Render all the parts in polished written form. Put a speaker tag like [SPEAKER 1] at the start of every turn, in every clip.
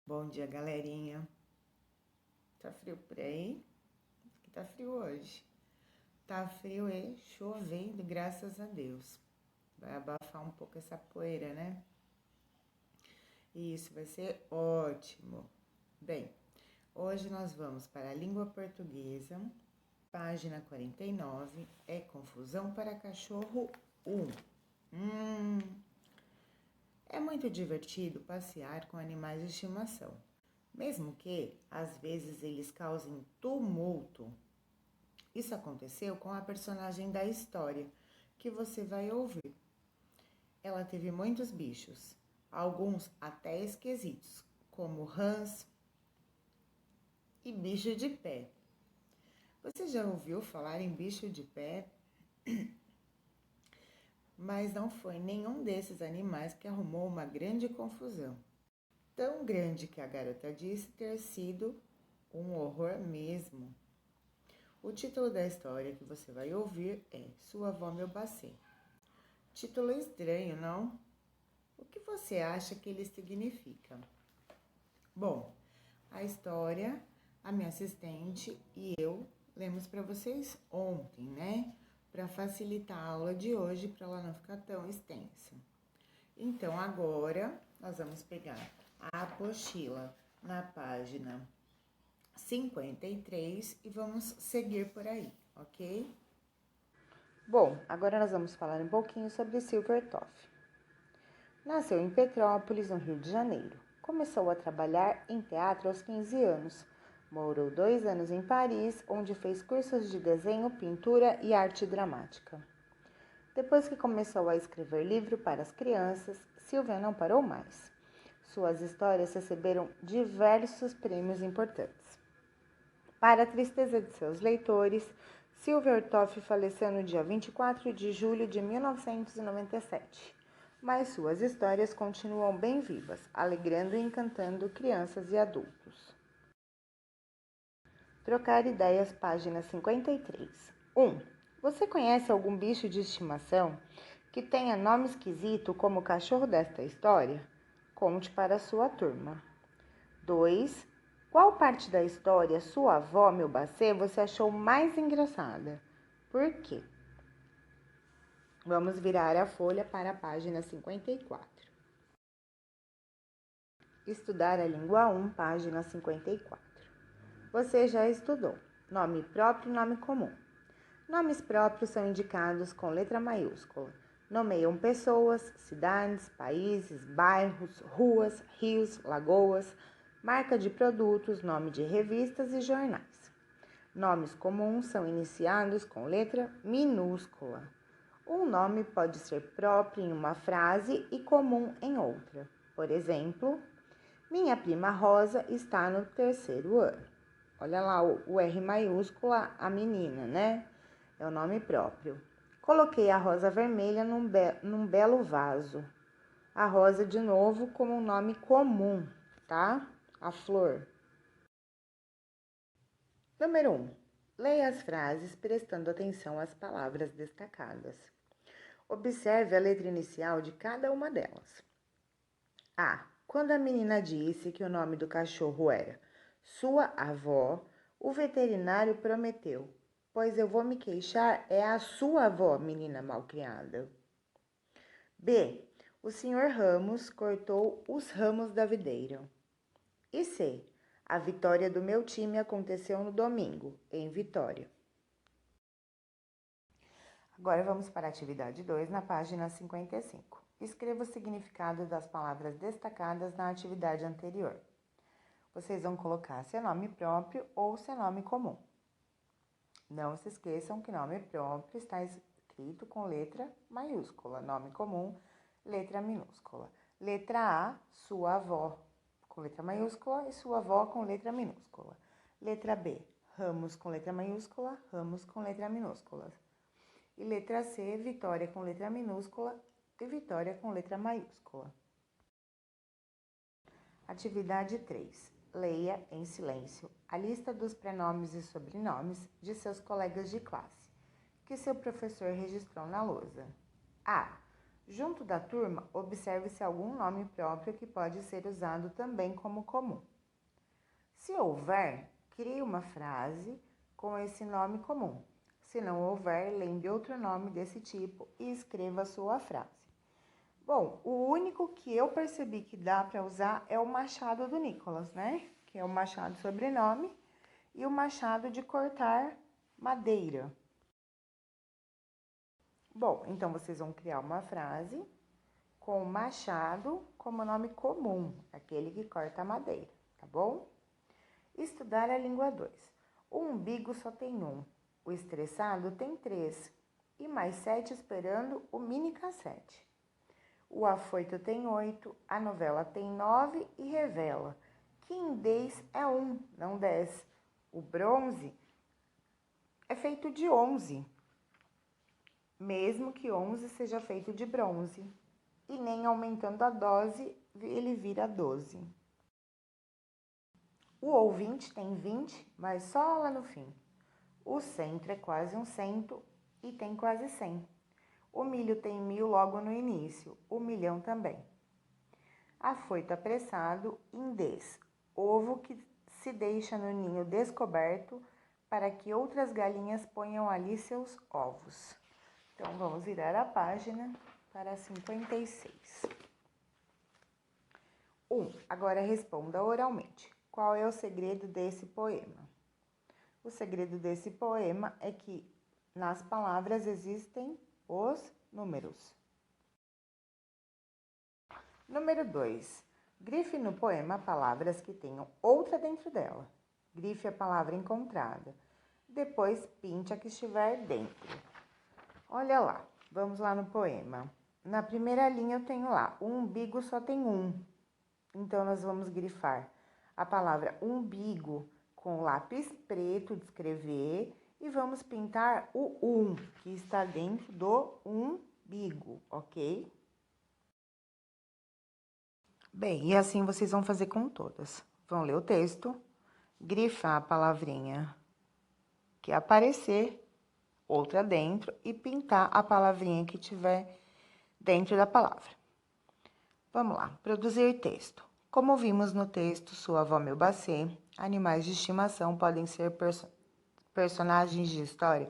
[SPEAKER 1] Bom dia, galerinha. Tá frio por aí? Aqui tá frio hoje. Tá frio e chovendo, graças a Deus. Vai abafar um pouco essa poeira, né? E isso vai ser ótimo. Bem, hoje nós vamos para a língua portuguesa, página 49, é confusão para cachorro 1. É muito divertido passear com animais de estimação, mesmo que, às vezes, eles causem tumulto. Isso aconteceu com a personagem da história que você vai ouvir. Ela teve muitos bichos, alguns até esquisitos, como rãs e bicho de pé. Você já ouviu falar em bicho de pé? Mas não foi nenhum desses animais que arrumou uma grande confusão. Tão grande que a garota disse ter sido um horror mesmo. O título da história que você vai ouvir é Sua Avó Meu Bacê. Título estranho, não? O que você acha que ele significa? Bom, a história, a minha assistente e eu lemos para vocês ontem, né? Para facilitar a aula de hoje, para ela não ficar tão extensa. Então, agora, nós vamos pegar a apostila na página 53 e vamos seguir por aí, ok? Bom, agora nós vamos falar um pouquinho sobre Silvertop. Nasceu em Petrópolis, no Rio de Janeiro. Começou a trabalhar em teatro aos 15 anos. Morou 2 anos em Paris, onde fez cursos de desenho, pintura e arte dramática. Depois que começou a escrever livro para as crianças, Silvia não parou mais. Suas histórias receberam diversos prêmios importantes. Para a tristeza de seus leitores, Silvia Ortoff faleceu no dia 24 de julho de 1997. Mas suas histórias continuam bem vivas, alegrando e encantando crianças e adultos. Trocar ideias, página 53. 1. Você conhece algum bicho de estimação que tenha nome esquisito como o cachorro desta história? Conte para a sua turma. 2. Qual parte da história sua avó, meu bacê, você achou mais engraçada? Por quê? Vamos virar a folha para a página 54. Estudar a língua 1, página 54. Você já estudou nome próprio e nome comum. Nomes próprios são indicados com letra maiúscula. Nomeiam pessoas, cidades, países, bairros, ruas, rios, lagoas, marca de produtos, nome de revistas e jornais. Nomes comuns são iniciados com letra minúscula. Um nome pode ser próprio em uma frase e comum em outra. Por exemplo, minha prima Rosa está no 3º ano. Olha lá o R maiúscula, a menina, né? É o nome próprio. Coloquei a rosa vermelha num belo vaso. A rosa, de novo, como um nome comum, tá? A flor. Número 1. Leia as frases prestando atenção às palavras destacadas. Observe a letra inicial de cada uma delas. A. Quando a menina disse que o nome do cachorro era sua avó, o veterinário prometeu: pois eu vou me queixar, é a sua avó, menina malcriada. B. O senhor Ramos cortou os ramos da videira. E C. A vitória do meu time aconteceu no domingo, em Vitória. Agora vamos para a atividade 2, na página 55. Escreva o significado das palavras destacadas na atividade anterior. Vocês vão colocar seu nome próprio ou seu nome comum. Não se esqueçam que nome próprio está escrito com letra maiúscula, nome comum, letra minúscula. Letra A, sua avó, com letra maiúscula, e sua avó com letra minúscula. Letra B, Ramos com letra maiúscula, Ramos com letra minúscula. E letra C, Vitória com letra minúscula e Vitória com letra maiúscula. Atividade 3. Leia em silêncio a lista dos prenomes e sobrenomes de seus colegas de classe, que seu professor registrou na lousa. A. Junto da turma, observe-se algum nome próprio que pode ser usado também como comum. Se houver, crie uma frase com esse nome comum. Se não houver, lembre outro nome desse tipo e escreva a sua frase. Bom, o único que eu percebi que dá para usar é o machado do Nicolas, né? Que é o machado sobrenome e o machado de cortar madeira. Bom, então vocês vão criar uma frase com machado como nome comum, aquele que corta madeira, tá bom? Estudar a língua 2. O umbigo só tem um, o estressado tem 3 e mais 7 esperando o mini cassete. O afoito tem 8, a novela tem 9 e revela que em 10 é 1, não 10. O bronze é feito de 11, mesmo que 11 seja feito de bronze. E nem aumentando a dose, ele vira 12. O ouvinte tem 20, mas só lá no fim. O centro é quase um cento e tem quase 100. O milho tem 1000 logo no início, o milhão também. Afoito apressado, indês, ovo que se deixa no ninho descoberto para que outras galinhas ponham ali seus ovos. Então, vamos virar a página para 56. 1. Agora responda oralmente. Qual é o segredo desse poema? O segredo desse poema é que nas palavras existem os números. Número 2. Grife no poema palavras que tenham outra dentro dela. Grife a palavra encontrada. Depois, pinte a que estiver dentro. Olha lá, vamos lá no poema. Na primeira linha eu tenho lá, o umbigo só tem um. Então, nós vamos grifar a palavra umbigo com lápis preto de escrever e vamos pintar o que está dentro do umbigo, ok? Bem, e assim vocês vão fazer com todas. Vão ler o texto, grifar a palavrinha que aparecer, outra dentro, e pintar a palavrinha que tiver dentro da palavra. Vamos lá, produzir texto. Como vimos no texto Sua Avó Meu Bacê, animais de estimação podem ser personagens de história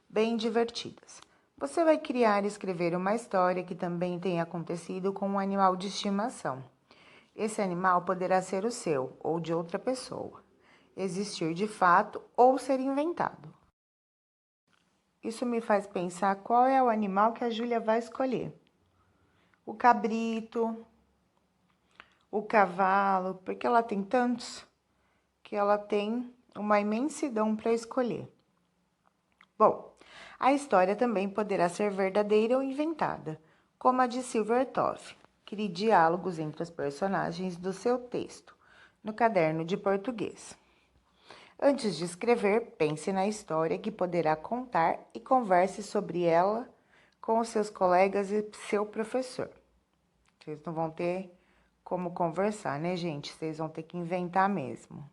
[SPEAKER 1] bem divertidas. Você vai criar e escrever uma história que também tenha acontecido com um animal de estimação. Esse animal poderá ser o seu ou de outra pessoa, existir de fato ou ser inventado. Isso me faz pensar qual é o animal que a Júlia vai escolher. O cabrito, o cavalo, porque ela tem tantos que ela tem uma imensidão para escolher. Bom, a história também poderá ser verdadeira ou inventada, como a de Silvertoff. Crie diálogos entre os personagens do seu texto, no caderno de português. Antes de escrever, pense na história que poderá contar e converse sobre ela com os seus colegas e seu professor. Vocês não vão ter como conversar, né, gente? Vocês vão ter que inventar mesmo.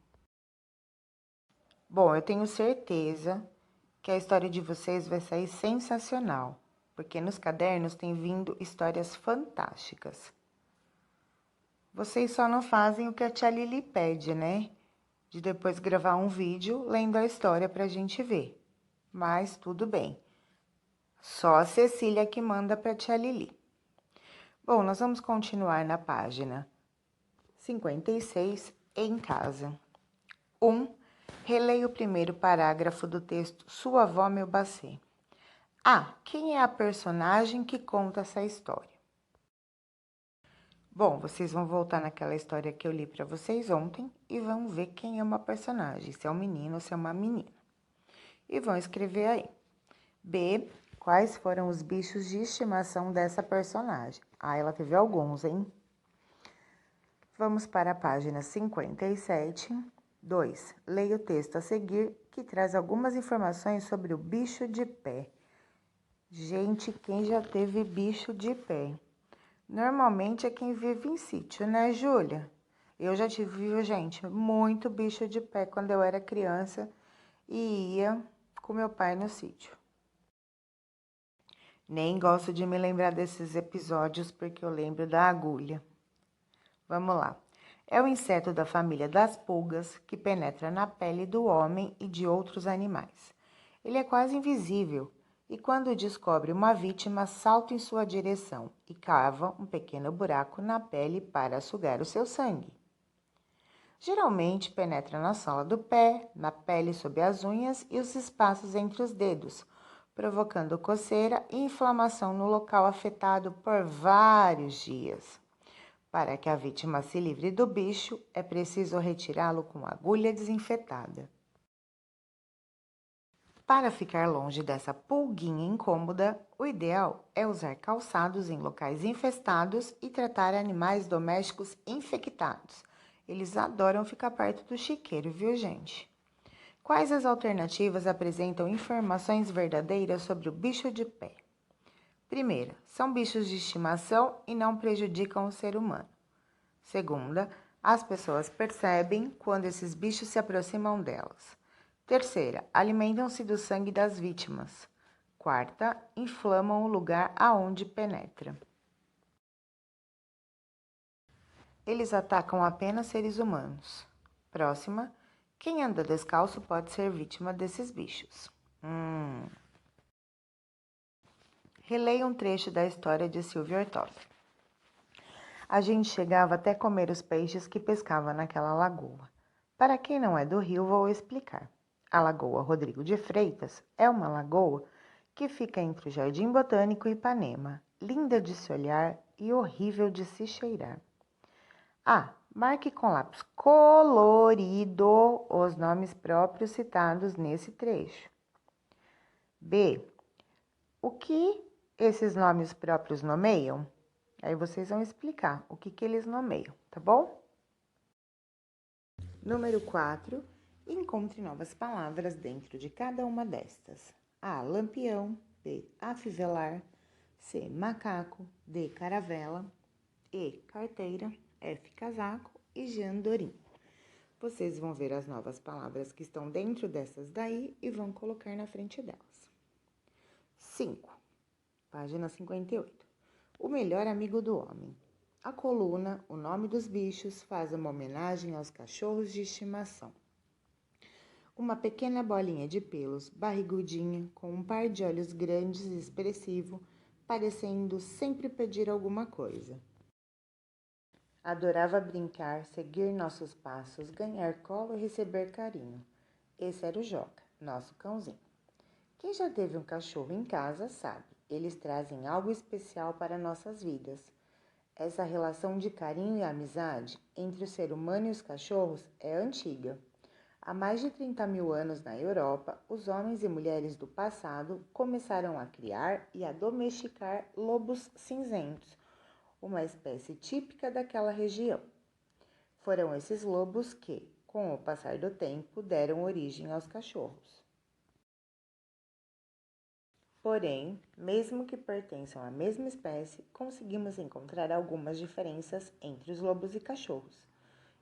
[SPEAKER 1] Bom, eu tenho certeza que a história de vocês vai sair sensacional, porque nos cadernos tem vindo histórias fantásticas. Vocês só não fazem o que a tia Lili pede, né? De depois gravar um vídeo lendo a história pra gente ver. Mas tudo bem. Só a Cecília que manda pra tia Lili. Bom, nós vamos continuar na página 56, em casa. 1. Releia o primeiro parágrafo do texto Sua Avó Meu Bacê. Quem é a personagem que conta essa história? Bom, vocês vão voltar naquela história que eu li para vocês ontem e vão ver quem é uma personagem, se é um menino ou se é uma menina. E vão escrever aí. B. Quais foram os bichos de estimação dessa personagem? Ela teve alguns, hein? Vamos para a página 57. 2. Leia o texto a seguir, que traz algumas informações sobre o bicho de pé. Gente, quem já teve bicho de pé? Normalmente é quem vive em sítio, né, Júlia? Eu já tive, gente, muito bicho de pé quando eu era criança e ia com meu pai no sítio. Nem gosto de me lembrar desses episódios porque eu lembro da agulha. Vamos lá. É o inseto da família das pulgas que penetra na pele do homem e de outros animais. Ele é quase invisível e, quando descobre uma vítima, salta em sua direção e cava um pequeno buraco na pele para sugar o seu sangue. Geralmente penetra na sola do pé, na pele sob as unhas e os espaços entre os dedos, provocando coceira e inflamação no local afetado por vários dias. Para que a vítima se livre do bicho, é preciso retirá-lo com agulha desinfetada. Para ficar longe dessa pulguinha incômoda, o ideal é usar calçados em locais infestados e tratar animais domésticos infectados. Eles adoram ficar perto do chiqueiro, viu, gente? Quais as alternativas apresentam informações verdadeiras sobre o bicho de pé? Primeira, são bichos de estimação e não prejudicam o ser humano. Segunda, as pessoas percebem quando esses bichos se aproximam delas. Terceira, alimentam-se do sangue das vítimas. Quarta, inflamam o lugar aonde penetra. Eles atacam apenas seres humanos. Próxima, quem anda descalço pode ser vítima desses bichos. Releia um trecho da história de Silvio Ortoff. A gente chegava até comer os peixes que pescava naquela lagoa. Para quem não é do Rio, vou explicar. A Lagoa Rodrigo de Freitas é uma lagoa que fica entre o Jardim Botânico e Ipanema, linda de se olhar e horrível de se cheirar. A. Marque com lápis colorido os nomes próprios citados nesse trecho. B. O que esses nomes próprios nomeiam? Aí vocês vão explicar o que eles nomeiam, tá bom? Número 4. Encontre novas palavras dentro de cada uma destas. A. Lampião. B. Afivelar. C. Macaco. D. Caravela. E. Carteira. F. Casaco. E G. Andorim. Vocês vão ver as novas palavras que estão dentro dessas daí e vão colocar na frente delas. 5. Página 58. O melhor amigo do homem. A coluna O Nome dos Bichos faz uma homenagem aos cachorros de estimação. Uma pequena bolinha de pelos, barrigudinha, com um par de olhos grandes e expressivo, parecendo sempre pedir alguma coisa. Adorava brincar, seguir nossos passos, ganhar colo e receber carinho. Esse era o Joca, nosso cãozinho. Quem já teve um cachorro em casa sabe, eles trazem algo especial para nossas vidas. Essa relação de carinho e amizade entre o ser humano e os cachorros é antiga. Há mais de 30 mil anos na Europa, os homens e mulheres do passado começaram a criar e a domesticar lobos cinzentos, uma espécie típica daquela região. Foram esses lobos que, com o passar do tempo, deram origem aos cachorros. Porém, mesmo que pertençam à mesma espécie, conseguimos encontrar algumas diferenças entre os lobos e cachorros.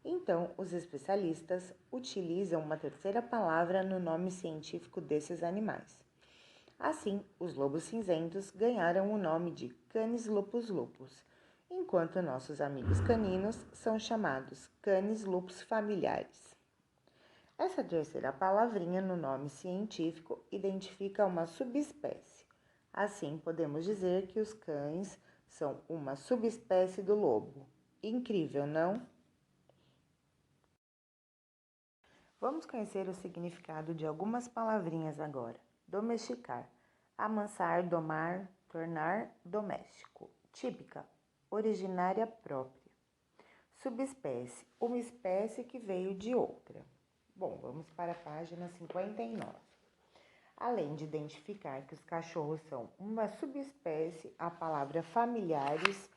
[SPEAKER 1] Então, os especialistas utilizam uma terceira palavra no nome científico desses animais. Assim, os lobos cinzentos ganharam o nome de Canis lupus lupus, enquanto nossos amigos caninos são chamados Canis lupus familiares. Essa terceira palavrinha no nome científico identifica uma subespécie. Assim, podemos dizer que os cães são uma subespécie do lobo. Incrível, não? Vamos conhecer o significado de algumas palavrinhas agora. Domesticar, amansar, domar, tornar doméstico. Típica, originária própria. Subespécie, uma espécie que veio de outra. Bom, vamos para a página 59. Além de identificar que os cachorros são uma subespécie, a palavra familiares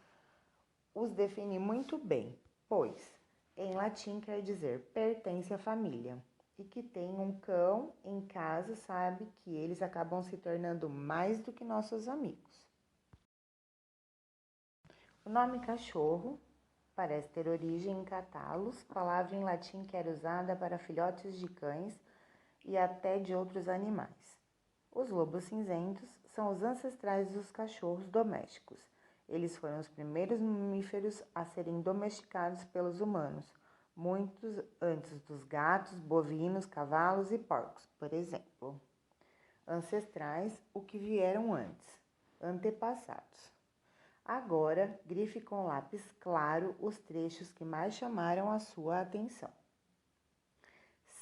[SPEAKER 1] os define muito bem, pois em latim quer dizer pertence à família. E que tem um cão em casa sabe que eles acabam se tornando mais do que nossos amigos. O nome cachorro parece ter origem em catalos, palavra em latim que era usada para filhotes de cães e até de outros animais. Os lobos cinzentos são os ancestrais dos cachorros domésticos. Eles foram os primeiros mamíferos a serem domesticados pelos humanos, muitos antes dos gatos, bovinos, cavalos e porcos, por exemplo. Ancestrais, o que vieram antes, antepassados. Agora, grife com lápis claro os trechos que mais chamaram a sua atenção.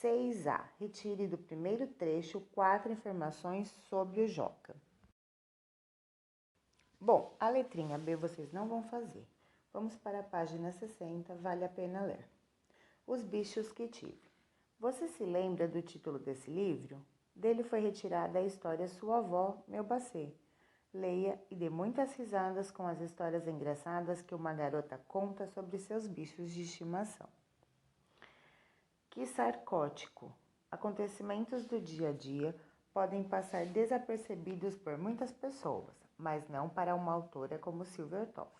[SPEAKER 1] 6A. Retire do primeiro trecho 4 informações sobre o Joca. Bom, a letrinha B vocês não vão fazer. Vamos para a página 60, vale a pena ler. Os bichos que tive. Você se lembra do título desse livro? Dele foi retirada a história Sua Avó, Meu Bacê. Leia e dê muitas risadas com as histórias engraçadas que uma garota conta sobre seus bichos de estimação. Que sarcótico. Acontecimentos do dia a dia podem passar desapercebidos por muitas pessoas, mas não para uma autora como Silvia Ortoff.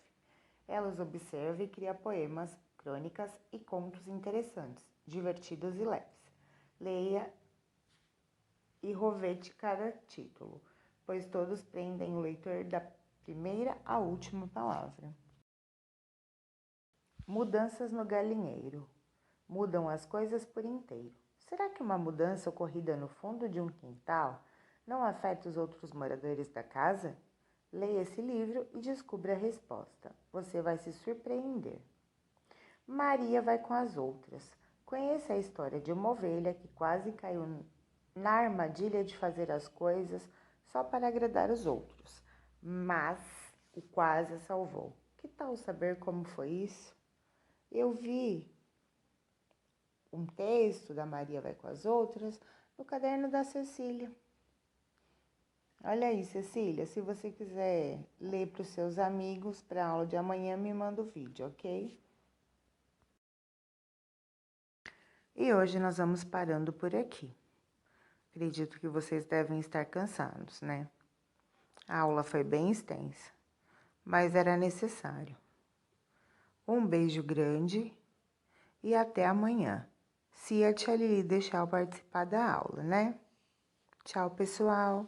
[SPEAKER 1] Ela os observa e cria poemas, crônicas e contos interessantes, divertidos e leves. Leia e rovete cada título, pois todos prendem o leitor da primeira à última palavra. Mudanças no galinheiro. Mudam as coisas por inteiro. Será que uma mudança ocorrida no fundo de um quintal não afeta os outros moradores da casa? Leia esse livro e descubra a resposta. Você vai se surpreender. Maria vai com as outras. Conheça a história de uma ovelha que quase caiu na armadilha de fazer as coisas só para agradar os outros, mas o quase a salvou. Que tal saber como foi isso? Eu vi um texto da Maria vai com as outras no caderno da Cecília. Olha aí, Cecília, se você quiser ler para os seus amigos para a aula de amanhã, me manda o vídeo, ok? E hoje nós vamos parando por aqui. Acredito que vocês devem estar cansados, né? A aula foi bem extensa, mas era necessário. Um beijo grande e até amanhã. Se a tia Lili deixar eu participar da aula, né? Tchau, pessoal!